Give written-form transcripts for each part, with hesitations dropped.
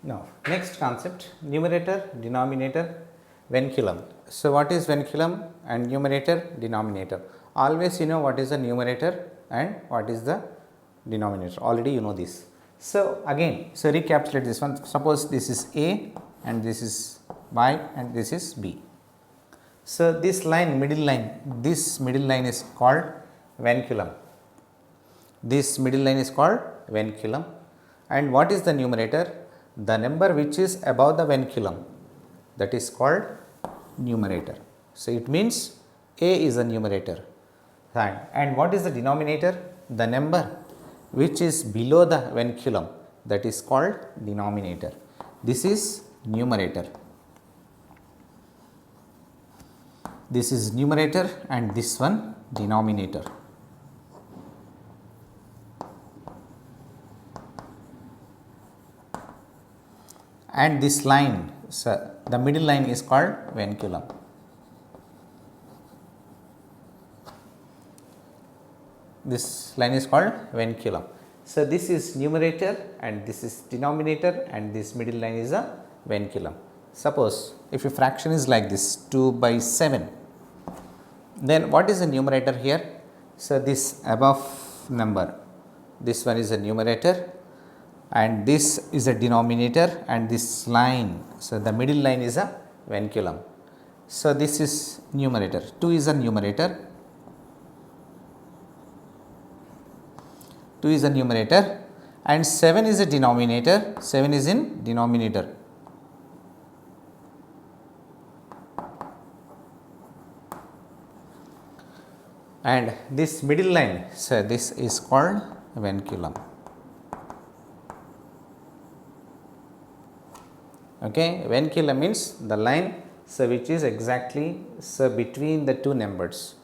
Now, next concept, numerator, denominator, vinculum. So, what is vinculum and numerator, denominator? Always you know what is the numerator and what is the denominator. Already you know this. So, again, so recapitulate this one. Suppose this is A and this is Y and this is B. So, this line, this middle line is called vinculum. This middle line is called vinculum. And what is the numerator? The number which is above the vinculum, that is called numerator. So, it means A is the numerator. And what is the denominator? The number which is below the vinculum, that is called denominator. This is numerator. This is numerator and this one denominator. And this line, so the middle line is called vinculum. This line is called vinculum. So, this is numerator and this is denominator and this middle line is a vinculum. Suppose if a fraction is like this 2/7, then what is the numerator here? So, this above number, this one is a numerator and this is a denominator and this line, so the middle line is a vinculum. So, this is numerator, 2 is a numerator, 2 is a numerator and 7 is a denominator, 7 is in denominator. And this middle line, so this is called vinculum. Okay, vinculum means the line, so which is exactly so between the two numbers.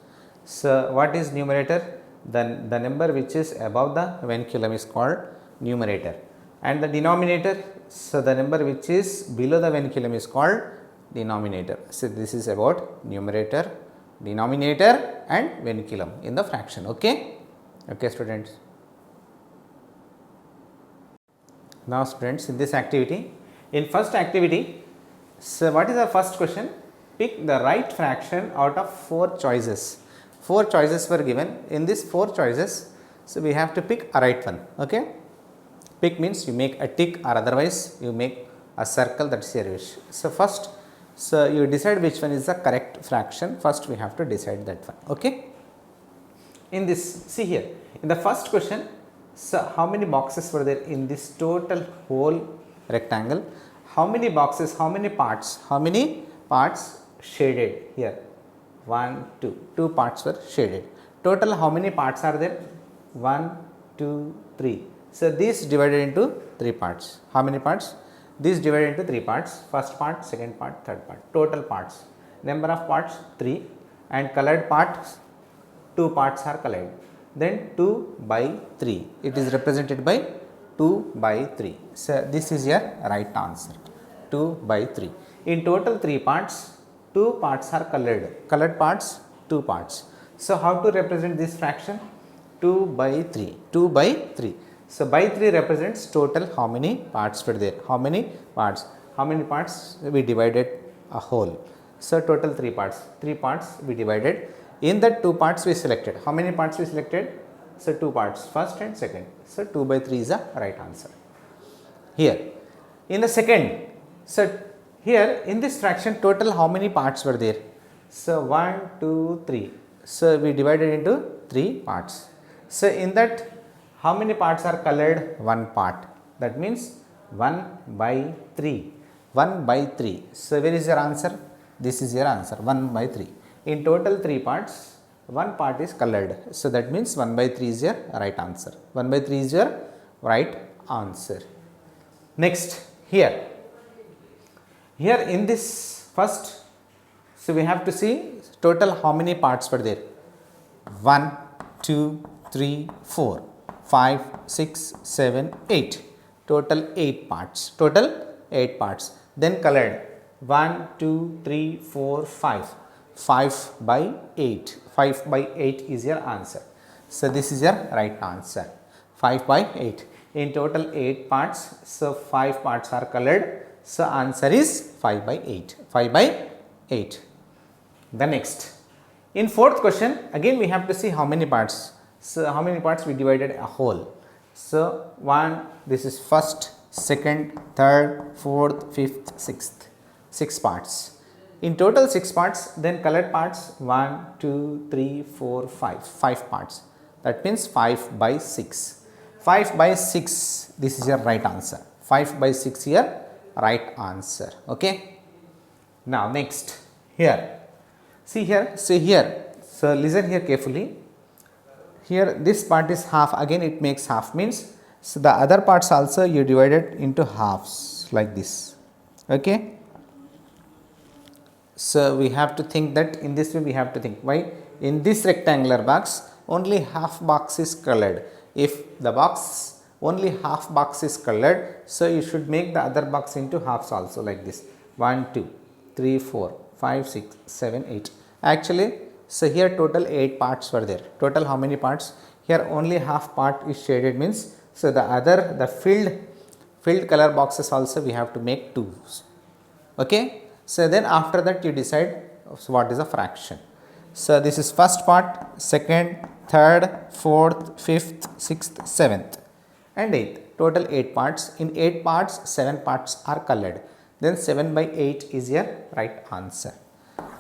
So, what is numerator? The number which is above the vinculum is called numerator, and the denominator, so the number which is below the vinculum is called denominator. So, this is about numerator, denominator and vinculum in the fraction. Okay, students. Now, students, in this activity, in first activity, so what is the first question? Pick the right fraction out of 4 choices. 4 choices were given. In these 4 choices, so we have to pick a right one. Okay, pick means you make a tick or otherwise you make a circle, that is your wish. So, first, so you decide which one is the correct fraction. First we have to decide that one. Okay, in this, see here in the first question, so how many boxes were there in this total whole rectangle? How many boxes, how many parts shaded here? 1, 2 parts were shaded. Total how many parts are there? 1, 2, 3. So, this divided into 3 parts. How many parts? This divided into 3 parts, first part, second part, third part. Total parts, number of parts 3 and colored parts, 2 parts are colored. Then 2/3, it is represented by 2/3. So, this is your right answer, 2/3. In total 3 parts, 2 parts are colored parts 2 parts. So, how to represent this fraction? 2/3. So, by 3 represents total how many parts were there, how many parts we divided a whole. So, total 3 parts we divided. In that 2 parts we selected, how many parts we selected? So, 2 parts, first and second. So, 2/3 is the right answer. Here in the second, so here in this fraction total how many parts were there? So, 1, 2, 3. So, we divided into 3 parts. So, in that how many parts are colored? 1 part, that means 1/3. 1/3. So, where is your answer? This is your answer, 1/3. In total 3 parts, 1 part is colored. So, that means 1/3 is your right answer. 1/3 is your right answer. Next, here in this first, so we have to see total how many parts were there? 1, 2, 3, 4, 5, 6, 7, 8. Total 8 parts. Then colored 1, 2, 3, 4, 5. 5/8. 5/8 is your answer. So, this is your right answer, 5/8. In total 8 parts, so 5 parts are colored. So answer is 5 by 8. 5 by 8. The next, in fourth question, again we have to see how many parts. So how many parts we divided a whole. So 1, this is first, second, third, fourth, fifth, sixth, 6 parts. In total 6 parts, then colored parts 1, 2, 3, 4, 5, 5 parts. That means 5 by 6. 5 by 6, this is your right answer. 5 by 6 here, right answer. Okay. Now next, here. See here, so listen here carefully. Here this part is half, again it makes half, means so the other parts also you divided into halves like this. Okay. So we have to think that in this way we have to think. Why? In this rectangular box only half box is colored. If the box only half box is colored, so you should make the other box into halves also like this. 1, 2, 3, 4, 5, 6, 7, 8. Actually, so here total 8 parts were there. Total how many parts? Here only half part is shaded, means so the other, the filled color boxes also we have to make 2. Okay. So then after that you decide so what is a fraction. So this is first part, second, third, fourth, fifth, sixth, seventh and eighth. Total 8 parts. In 8 parts, 7 parts are colored. Then 7 by 8 is your right answer.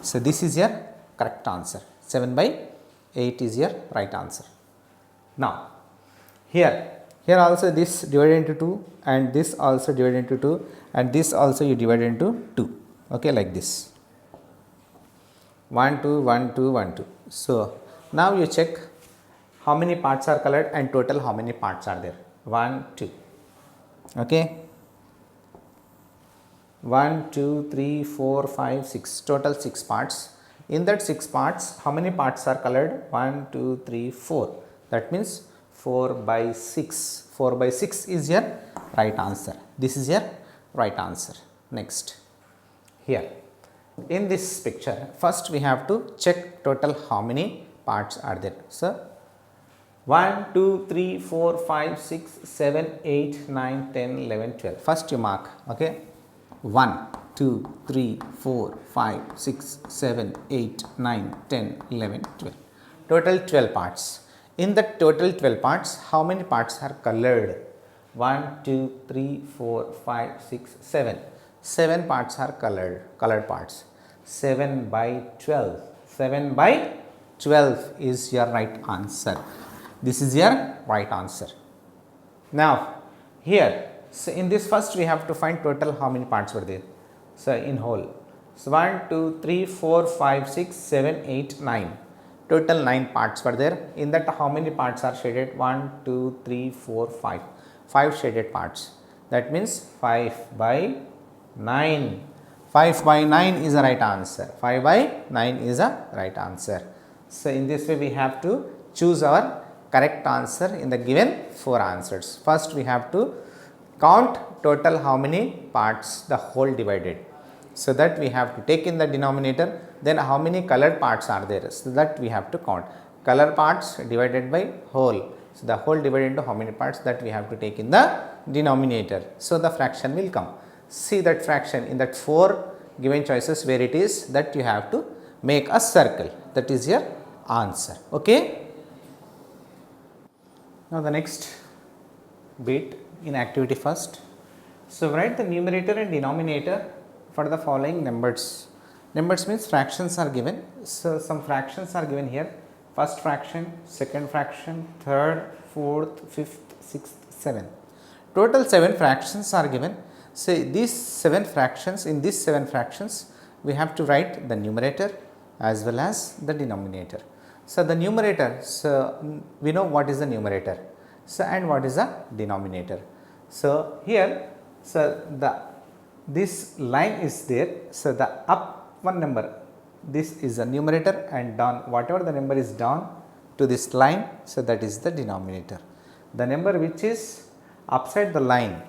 So this is your correct answer. 7 by 8 is your right answer. Now here also this divided into 2 and this also divided into 2 and this also you divide into 2. Okay, like this. 1, 2, 1, 2, 1, 2. So now you check how many parts are colored and total how many parts are there. 1, 2. Okay. 1, 2, 3, 4, 5, 6. Total 6 parts. In that 6 parts, how many parts are colored? 1, 2, 3, 4. That means 4 by 6. 4 by 6 is your right answer. This is your right answer. Next. Here. In this picture, first we have to check total how many parts are there. So 1, 2, 3, 4, 5, 6, 7, 8, 9, 10, 11, 12. First you mark. Okay. 1, 2, 3, 4, 5, 6, 7, 8, 9, 10, 11, 12. Total 12 parts. In the total 12 parts, how many parts are colored? 1, 2, 3, 4, 5, 6, 7. 7 parts are colored parts. 7 by 12. 7 by 12 is your right answer. This is your right answer. Now, here, so in this first we have to find total how many parts were there. So, in whole. So, 1, 2, 3, 4, 5, 6, 7, 8, 9. Total 9 parts were there. In that how many parts are shaded? 1, 2, 3, 4, 5. 5 shaded parts. That means 5 by 9. 5 by 9 is the right answer. 5 by 9 is the right answer. So, in this way we have to choose our correct answer in the given 4 answers. First we have to count total how many parts the whole divided. So, that we have to take in the denominator, then how many colored parts are there. So, that we have to count. Color parts divided by whole. So, the whole divided into how many parts, that we have to take in the denominator. So, the fraction will come. See that fraction in that 4 given choices where it is, that you have to make a circle. That is your answer. Okay. Now, the next bit in activity first. So, write the numerator and denominator for the following numbers. Numbers means fractions are given. So, some fractions are given here. First fraction, second fraction, third, fourth, fifth, sixth, seventh. Total 7 fractions are given. So, these 7 fractions, in these 7 fractions, we have to write the numerator as well as the denominator. So, the numerator, so we know what is the numerator, so and what is the denominator. So, here, so this line is there, so the up one number, this is the numerator, and down whatever the number is down to this line, so that is the denominator. The number which is upside the line,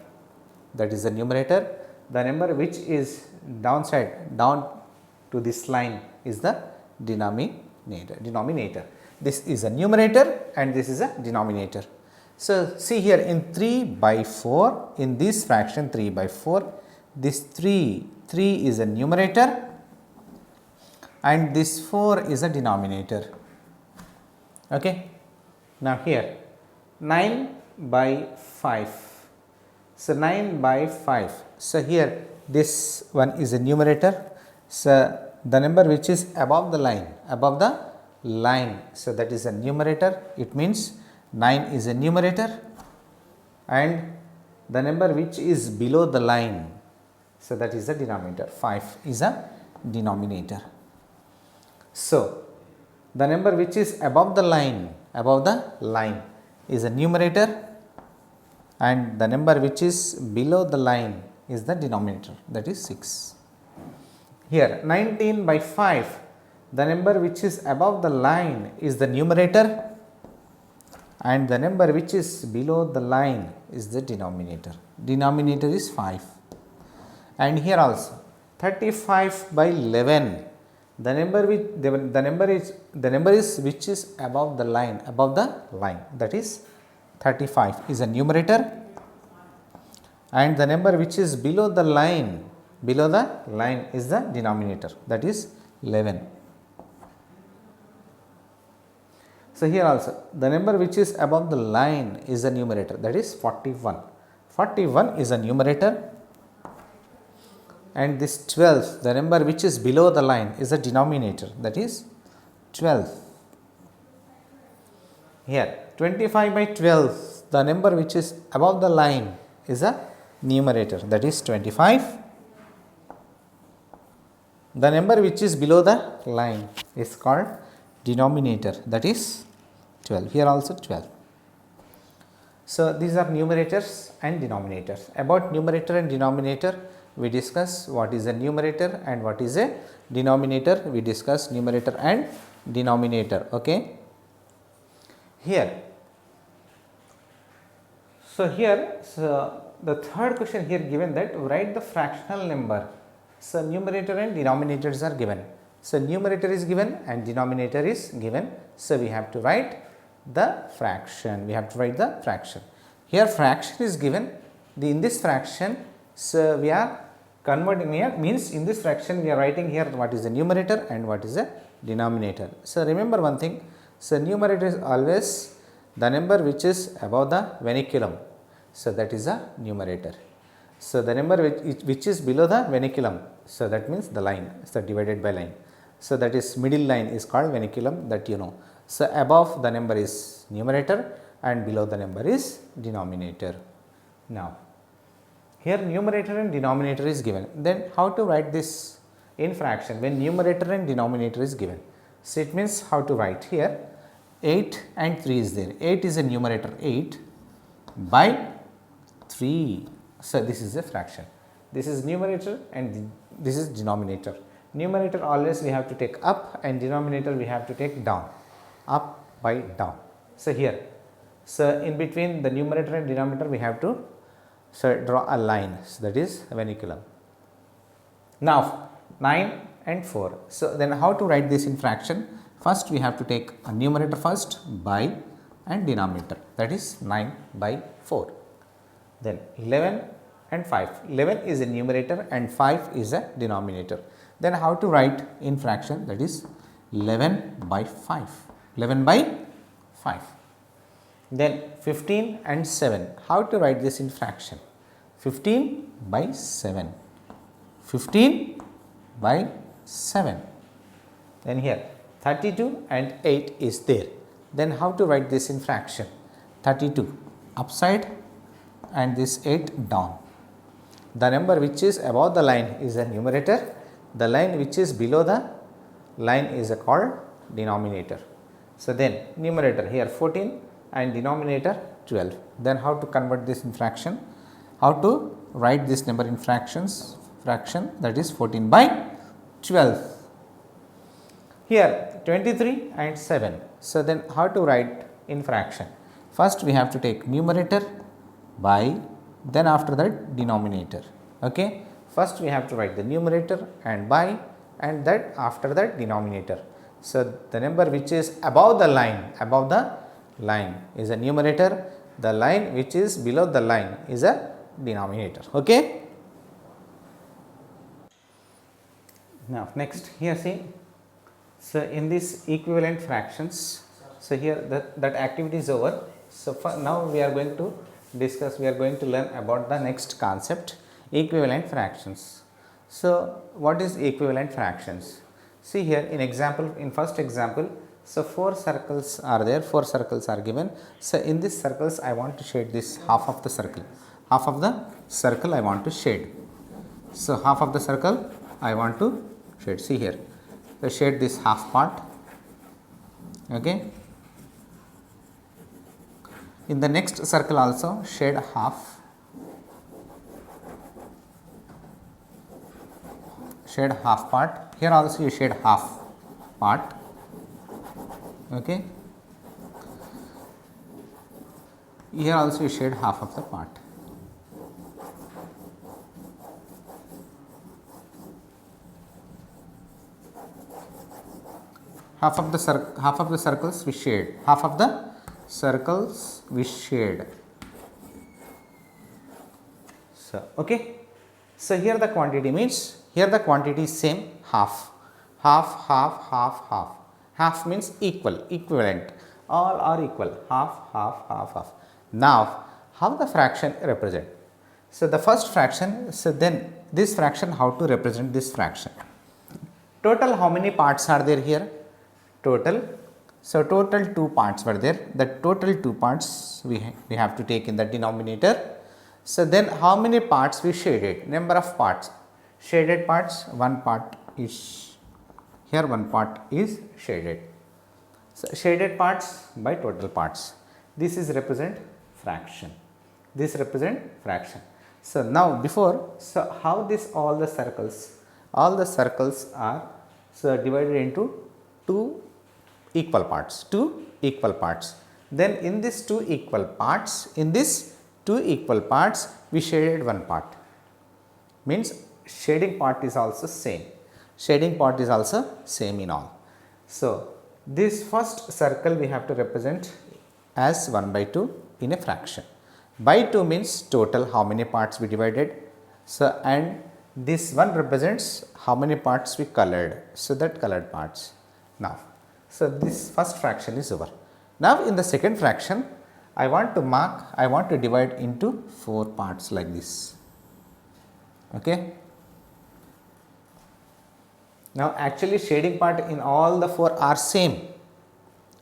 that is the numerator. The number which is downside, down to this line, is the denominator. This is a numerator and this is a denominator. So, see here in 3 by 4, in this fraction 3 by 4, this 3 is a numerator and this 4 is a denominator. Okay. Now, here 9 by 5. So, 9 by 5. So, here this one is a numerator. So, the number which is above the line, so that is a numerator. It means 9 is a numerator and the number which is below the line, so that is the denominator. 5 is a denominator. So, the number which is above the line is a numerator and the number which is below the line is the denominator, that is 6. Here 19 by 5, the number which is above the line is the numerator and the number which is below the line is the denominator. Denominator is 5. And here also 35 by 11, the number which is above the line, that is 35 is a numerator and the number which is below the line is the denominator, that is 11. So, here also the number which is above the line is the numerator, that is 41. 41 is a numerator and this 12, the number which is below the line is a denominator, that is 12. Here 25 by 12, the number which is above the line is a numerator, that is 25. The number which is below the line is called denominator, that is 12. Here also 12. So, these are numerators and denominators. About numerator and denominator, we discuss what is a numerator and what is a denominator. We discuss numerator and denominator. Okay. Here, so the third question here given that write the fractional number. So, numerator and denominators are given. So, numerator is given and denominator is given. So, we have to write the fraction. Here fraction is given. In this fraction, so we are converting here, means in this fraction we are writing here what is the numerator and what is the denominator. So, remember one thing. So, numerator is always the number which is above the vinculum. So, that is a numerator. So, the number which is below the vinculum, so that means the line, so divided by line. So, that is middle line is called vinculum, that you know. So, above the number is numerator and below the number is denominator. Now, here numerator and denominator is given. Then how to write this in fraction when numerator and denominator is given? So, it means how to write here 8 and 3 is there. 8 is a numerator, 8 by 3. So, this is a fraction. This is numerator and this is denominator. Numerator always we have to take up and denominator we have to take down, up by down. So, here, so in between the numerator and denominator we have to draw a line, so that is vinculum. Now, 9 and 4. So, then how to write this in fraction? First we have to take a numerator first by and denominator, that is 9 by 4. Then 11 and 5. 11 is a numerator and 5 is a denominator. Then how to write in fraction, that is 11 by 5. 11 by 5. Then 15 and 7. How to write this in fraction? 15 by 7. 15 by 7. Then here 32 and 8 is there. Then how to write this in fraction? 32 upside and this 8 down. The number which is above the line is a numerator. The line which is below the line is called denominator. So, then numerator here 14 and denominator 12. Then how to convert this in fraction? How to write this number in fractions? Fraction, that is 14 by 12. Here 23 and 7. So, then how to write in fraction? First we have to take numerator by, then after that denominator. Okay. First we have to write the numerator and by, and that after that denominator. So, the number which is above the line is a numerator, The line which is below the line is a denominator. Okay. Now, next here see, so in this equivalent fractions, so here that activity is over. So, now we are going to discuss, we are going to learn about the next concept, equivalent fractions. So, what is equivalent fractions? See here in example, in first example, so 4 circles are there, 4 circles are given. So, in these circles I want to shade this half of the circle, half of the circle I want to shade. So, half of the circle I want to shade, see here, so shade this half part, okay. In the next circle also shade half, shade half part, here also you shade half part, okay. Here also you shade half of the part. Half of the circles we shade, half of the circles we shade. So, okay. So, here the quantity means, here the quantity is same, half, half, half, half, half. Half means equal, equivalent, all are equal, half, half, half, half. Now, how the fraction represent? So, the first fraction, so then this fraction, how to represent this fraction? Total how many parts are there here? Total, so total 2 parts were there, the total 2 parts we have to take in the denominator. So, then how many parts we shaded? Number of parts, shaded parts, 1 part is here, 1 part is shaded. So, shaded parts by total parts, this is represent fraction, this represent fraction. So, now before, so how this all the circles are so divided into 2 equal parts, 2 equal parts. Then in this 2 equal parts, we shaded 1 part, means shading part is also same, shading part is also same in all. So, this first circle we have to represent as 1 by 2 in a fraction. By 2 means total how many parts we divided. So, and this 1 represents how many parts we colored, so that colored parts. Now, so this first fraction is over. Now, in the second fraction, I want to divide into 4 parts like this, okay. Now, actually shading part in all the 4 are same,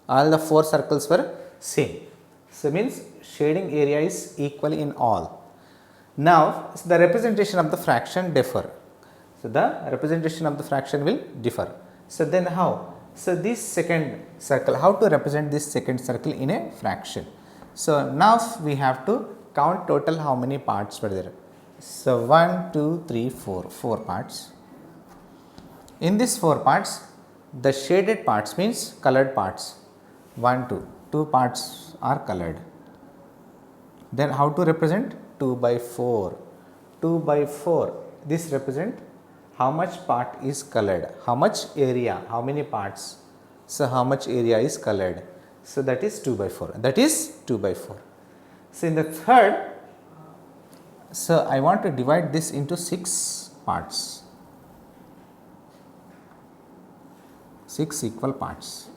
all the 4 circles were same. So, means shading area is equal in all. Now, the representation of the fraction differ. So, the representation of the fraction will differ. So, then how? So, this second circle, how to represent this second circle in a fraction? So, now we have to count total how many parts were there. So, 1, 2, 3, 4, 4 parts. In these 4 parts, the shaded parts means colored parts, 1, 2, 2 parts are colored. Then how to represent? 2 by 4, 2 by 4, this represent how much part is colored, how much area, how many parts. So, how much area is colored. So, that is 2 by 4, that is 2 by 4. So, in the third, so I want to divide this into 6 parts, 6 equal parts.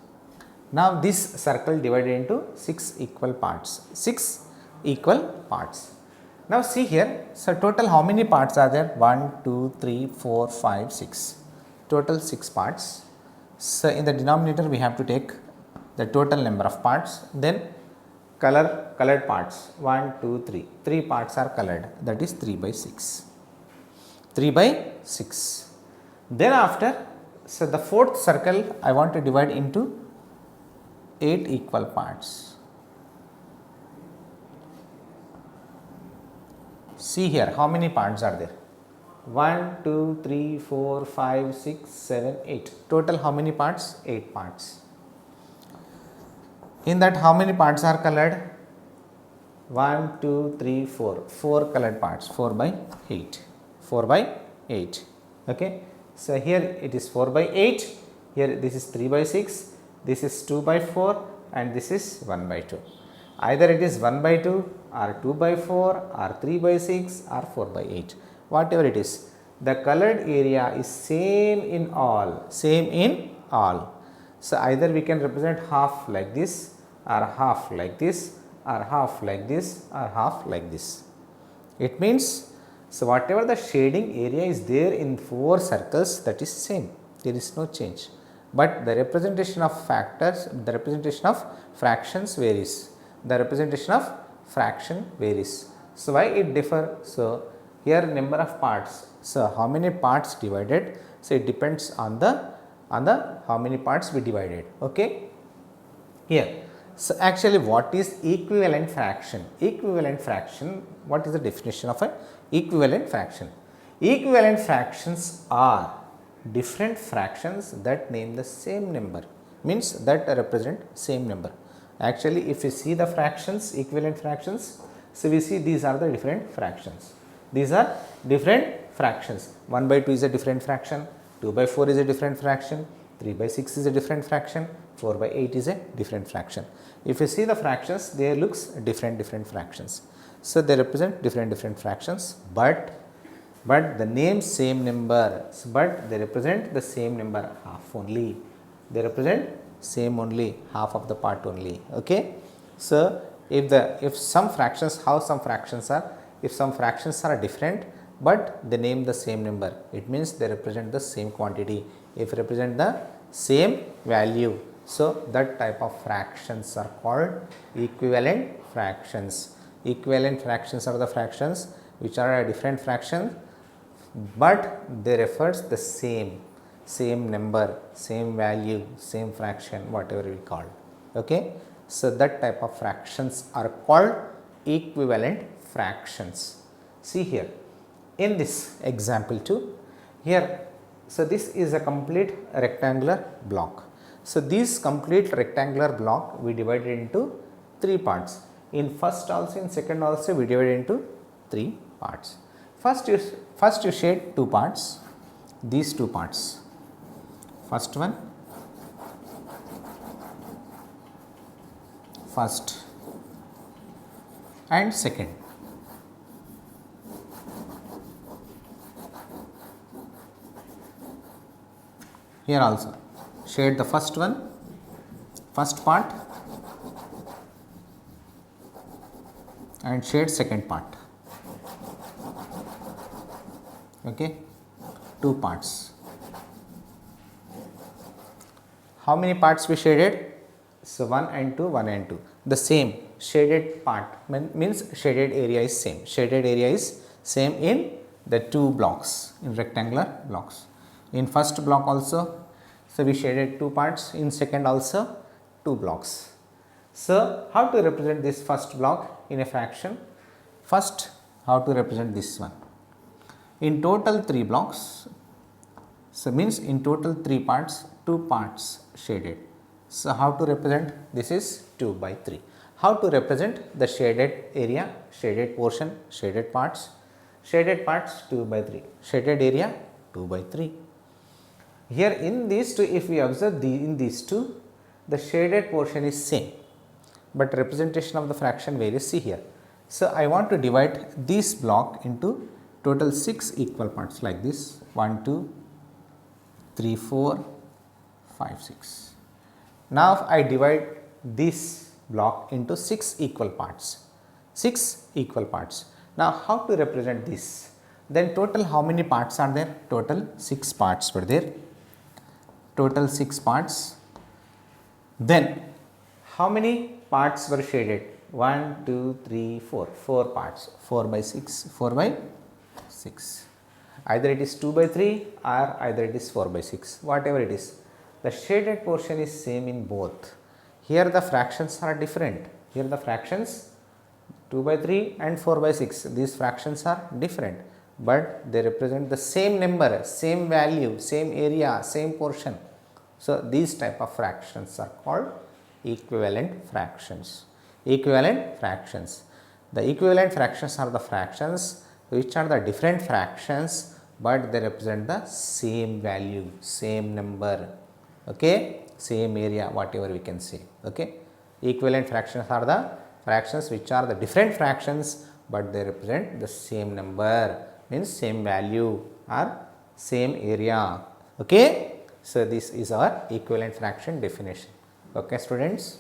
Now, this circle divided into 6 equal parts, 6 equal parts. Now, see here, so total how many parts are there? 1, 2, 3, 4, 5, 6, total 6 parts. So, in the denominator we have to take the total number of parts, then colored parts, 1, 2, 3, 3 parts are colored, that is 3 by 6, 3 by 6. Then after, so the fourth circle I want to divide into 8 equal parts. See here, how many parts are there? 1, 2, 3, 4, 5, 6, 7, 8. Total how many parts? 8 parts. In that how many parts are colored? 1, 2, 3, 4. 4 colored parts, 4 by 8. 4 by 8. Okay. So, here it is 4 by 8. Here this is 3 by 6. This is 2 by 4 and this is 1 by 2. Either it is 1 by 2 or 2 by 4 or 3 by 6 or 4 by 8, whatever it is. The colored area is same in all, same in all. So, either we can represent half like this or half like this or half like this or half like this. It means, so whatever the shading area is there in 4 circles, that is same, there is no change, but the representation of factors, the representation of fractions varies, the representation of fraction varies. So, why it differ? So, here number of parts, so how many parts divided, so it depends on the how many parts we divided. Okay. Here, so actually what is equivalent fraction? Equivalent fraction, what is the definition of an equivalent fraction? Equivalent fractions are different fractions that name the same number, means that represent same number. Actually, if you see the fractions, equivalent fractions, so we see these are the different fractions. These are different fractions. 1 by 2 is a different fraction, 2 by 4 is a different fraction, 3 by 6 is a different fraction, 4 by 8 is a different fraction. If you see the fractions, they looks different fractions. So, they represent different fractions, but the name same number, but they represent the same number half only. They represent same only, half of the part only. Okay. So, if some fractions, how some fractions are, if some fractions are different but they name the same number, it means they represent the same quantity. If represent the same value, so that type of fractions are called equivalent fractions. Equivalent fractions are the fractions which are a different fraction, but they refers the same number, same value, same fraction, whatever we call. Okay. So, that type of fractions are called equivalent fractions. See here in this example 2, here, so this is a complete rectangular block. So, this complete rectangular block we divided into 3 parts. In first also, in second also, we divided into 3 parts. First you shade 2 parts, these 2 parts. First one, first and second. Here also shade the first one, first part, and shade second part. Okay, 2 parts. How many parts we shaded? So, 1 and 2, 1 and 2. The same shaded part means shaded area is same. Shaded area is same in the 2 blocks, in rectangular blocks. In first block also, so we shaded 2 parts, in second also 2 blocks. So, how to represent this first block in a fraction? First, how to represent this one? In total 3 blocks, so means in total 3 parts, 2 parts shaded. So, how to represent? This is 2 by 3. How to represent the shaded area, shaded portion, shaded parts? Shaded parts 2 by 3, shaded area 2 by 3. Here in these two, if we observe in these two, the shaded portion is same, but representation of the fraction varies. See here. So, I want to divide this block into total 6 equal parts like this, 1, 2, 3, 4, 5, 6. Now, I divide this block into 6 equal parts, 6 equal parts. Now, how to represent this? Then total how many parts are there? Total 6 parts were there, total 6 parts. Then how many parts were shaded? 1, 2, 3, 4, 4 parts, 4 by 6, 4 by 6. Either it is 2 by 3 or either it is 4 by 6, whatever it is. The shaded portion is same in both. Here the fractions are different. Here the fractions 2 by 3 and 4 by 6, these fractions are different, but they represent the same number, same value, same area, same portion. So, these type of fractions are called equivalent fractions. Equivalent fractions. The equivalent fractions are the fractions which are the different fractions, but they represent the same value, same number, okay, same area, whatever we can say. Okay. Equivalent fractions are the fractions which are the different fractions, but they represent the same number, means same value or same area. Okay. So, this is our equivalent fraction definition. Okay, students.